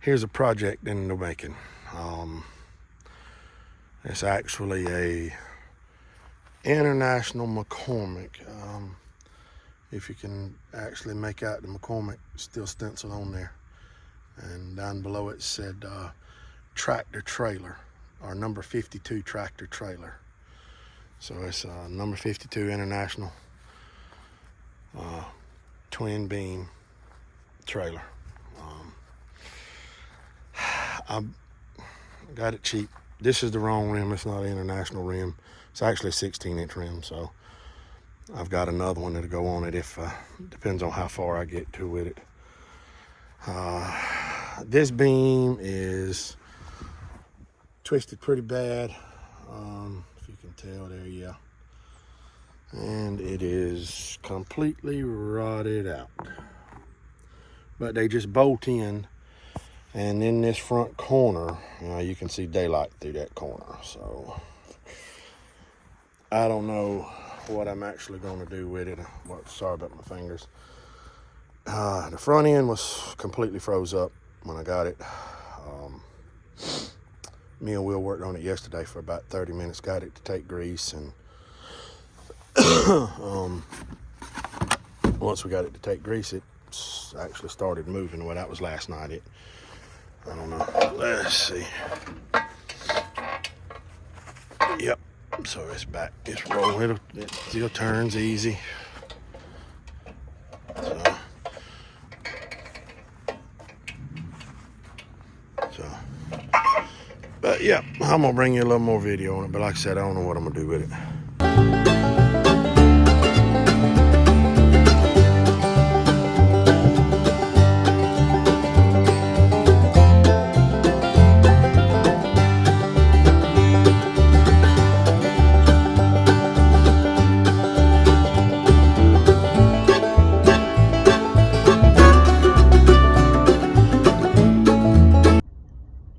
Here's a project in the making. It's actually a international McCormick. If you can actually make out the McCormick still stenciled on there. And down below it said tractor trailer, or number 52 tractor trailer. So it's number 52 international twin beam trailer. I got it cheap. This is the wrong rim. It's not an international rim. It's actually a 16-inch rim. So I've got another one that'll go on it if depends on how far I get to with it. This beam is twisted pretty bad. If you can tell there, yeah. And it is completely rotted out. But they just bolt in, and in this front corner, you can see daylight through that corner. So I don't know what I'm actually going to do with it. Sorry about my fingers. The front end was completely froze up when I got it. Me and Will worked on it yesterday for about 30 minutes. Got it to take grease, and once we got it to take grease, it actually started moving. Well, that was last night. I don't know. Let's see. Yep. So it's back. It's rolling. It still turns easy. But yeah, I'm gonna bring you a little more video on it. But like I said, I don't know what I'm gonna do with it.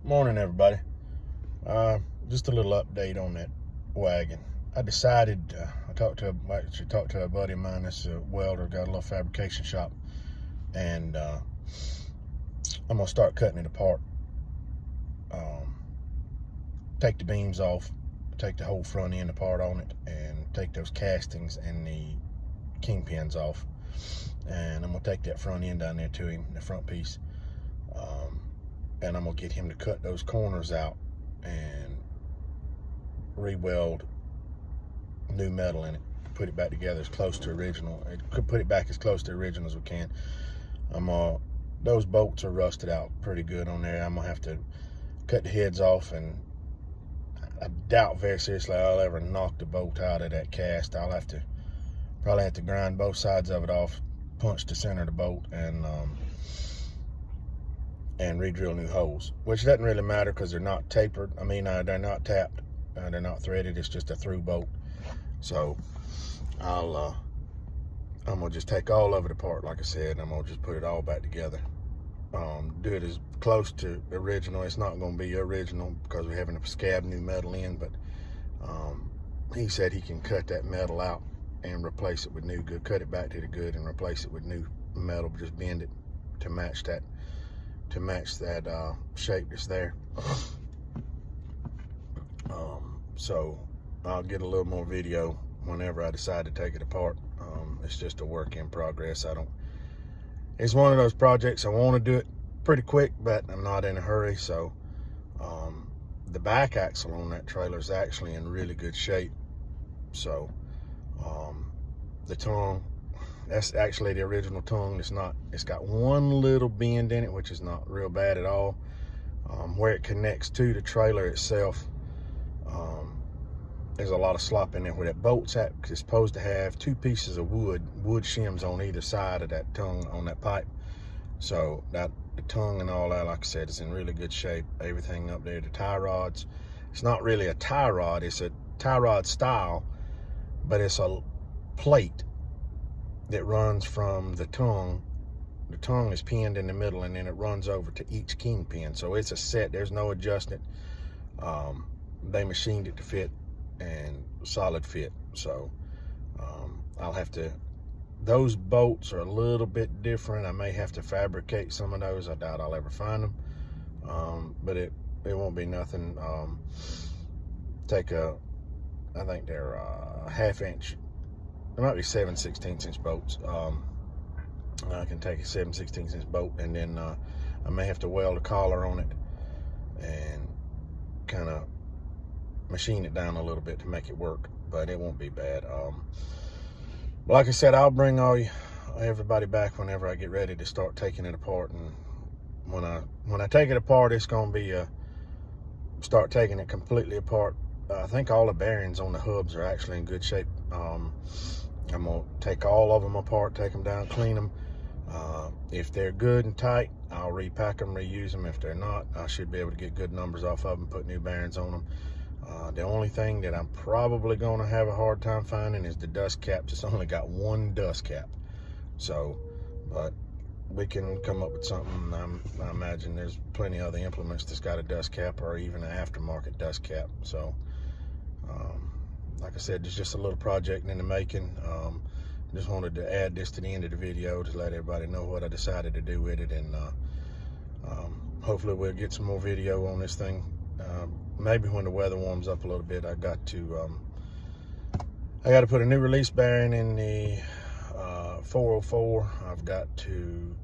Morning, everybody. Just a little update on that wagon. I decided, I talked to a buddy of mine that's a welder, got a little fabrication shop, and I'm gonna start cutting it apart. Take the beams off, take the whole front end apart on it, and take those castings and the kingpins off. And I'm gonna take that front end down there to him, the front piece, and I'm gonna get him to cut those corners out and re-weld new metal in it, put it back together as close to original. Could put it back as close to original as we can. Those bolts are rusted out pretty good on there. I'm gonna have to cut the heads off, and I doubt very seriously I'll ever knock the bolt out of that cast. I'll probably have to grind both sides of it off, punch the center of the bolt, and re-drill new holes, which doesn't really matter because they're not tapered. I mean, they're not tapped, they're not threaded. It's just a through bolt. So I'm gonna just take all of it apart, like I said. I'm gonna just put it all back together. Do it as close to original. It's not gonna be original because we're having to scab new metal in, but he said he can cut that metal out and replace it with new good, cut it back to the good and replace it with new metal, just bend it to match that shape that's there. So I'll get a little more video whenever I decide to take it apart. It's just a work in progress. It's one of those projects I want to do it pretty quick, but I'm not in a hurry. So the back axle on that trailer is actually in really good shape. So the tongue, that's actually the original tongue. It's got one little bend in it, which is not real bad at all. Where it connects to the trailer itself, there's a lot of slop in there where that bolt's at, because it's supposed to have two pieces of wood shims on either side of that tongue on that pipe. So that the tongue and all that, like I said, is in really good shape. Everything up there, the tie rods, it's not really a tie rod, it's a tie rod style, but it's a plate that runs from the tongue. The tongue is pinned in the middle, and then it runs over to each kingpin. So it's a set, there's no adjusting it. They machined it to fit, and solid fit. So I'll have to, those bolts are a little bit different. I may have to fabricate some of those. I doubt I'll ever find them. but it won't be nothing. I think they're ½ inch. There might be 7/16 inch bolts. I can take a 7/16 inch bolt, and then I may have to weld a collar on it and kind of machine it down a little bit to make it work, but it won't be bad. Like I said, I'll bring everybody back whenever I get ready to start taking it apart. And when I take it apart, it's going to be start taking it completely apart. I think all the bearings on the hubs are actually in good shape. I'm going to take all of them apart, take them down, clean them. If they're good and tight, I'll repack them, reuse them. If they're not, I should be able to get good numbers off of them, put new bearings on them. The only thing that I'm probably going to have a hard time finding is the dust caps. It's only got one dust cap. So, but we can come up with something. I imagine there's plenty of other implements that's got a dust cap or even an aftermarket dust cap. So, like I said, it's just a little project in the making. Just wanted to add this to the end of the video to let everybody know what I decided to do with it, and hopefully we'll get some more video on this thing. Maybe when the weather warms up a little bit. I got to put a new release bearing in the 404. I've got to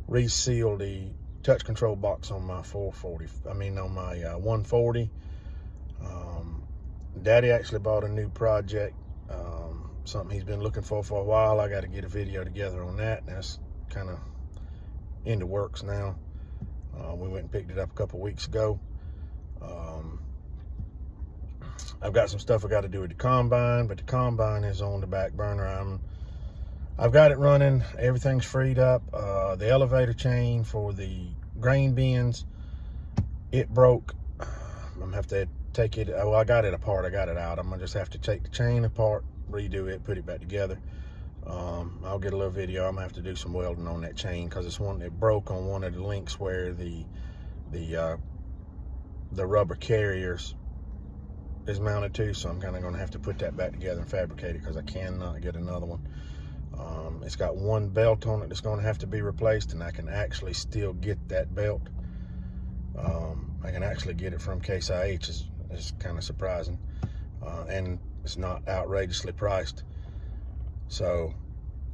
reseal the touch control box on my 140. Daddy actually bought a new project, something he's been looking for a while. I got to get a video together on that. That's kind of in the works now. We went and picked it up a couple weeks ago. I've got some stuff I got to do with the combine, but the combine is on the back burner. I've got it running. Everything's freed up. The elevator chain for the grain bins, it broke. I'm gonna have to take it. Well, I got it apart. I got it out. I'm gonna just have to take the chain apart, redo it, put it back together. I'll get a little video. I'm gonna have to do some welding on that chain because it broke on one of the links where the rubber carriers is mounted to. So I'm kind of gonna have to put that back together and fabricate it because I cannot get another one. It's got one belt on it that's going to have to be replaced, and I can actually still get that belt. I can actually get it from Case IH. Is kind of surprising, and it's not outrageously priced. So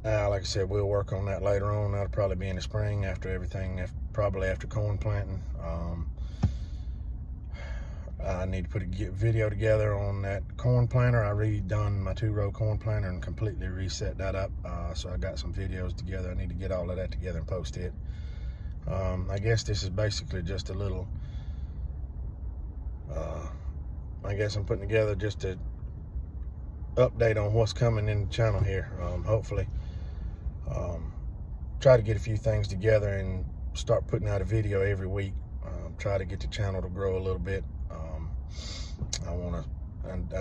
like I said, we'll work on that later on. That'll probably be in the spring after everything, probably after corn planting. I need to put a video together on that corn planter. I redone my 2-row corn planter and completely reset that up. So I got some videos together. I need to get all of that together and post it. I guess this is basically just a little, I guess I'm putting together just a update on what's coming in the channel here. Hopefully, try to get a few things together and start putting out a video every week. Try to get the channel to grow a little bit. I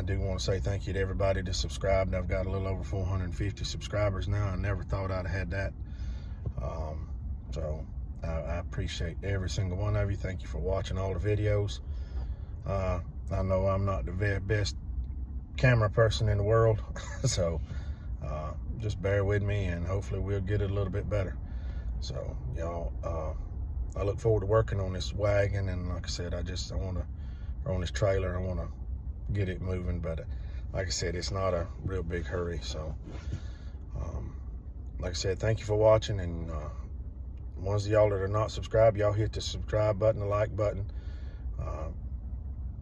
do want to say thank you to everybody that subscribed. I've got a little over 450 subscribers now. I never thought I'd have had that. So I appreciate every single one of you. Thank you for watching all the videos. I know I'm not the best camera person in the world, so just bear with me, and hopefully we'll get it a little bit better. So y'all, I look forward to working on this wagon, and like I said, on this trailer, I want to get it moving, but like I said, it's not a real big hurry. So like I said, thank you for watching, and ones of y'all that are not subscribed, y'all hit the subscribe button, the like button.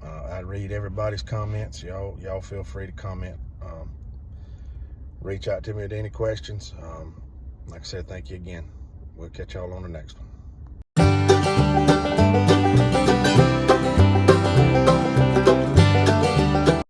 I read everybody's comments. Y'all feel free to comment. Reach out to me with any questions. Like I said, thank you again. We'll catch y'all on the next one.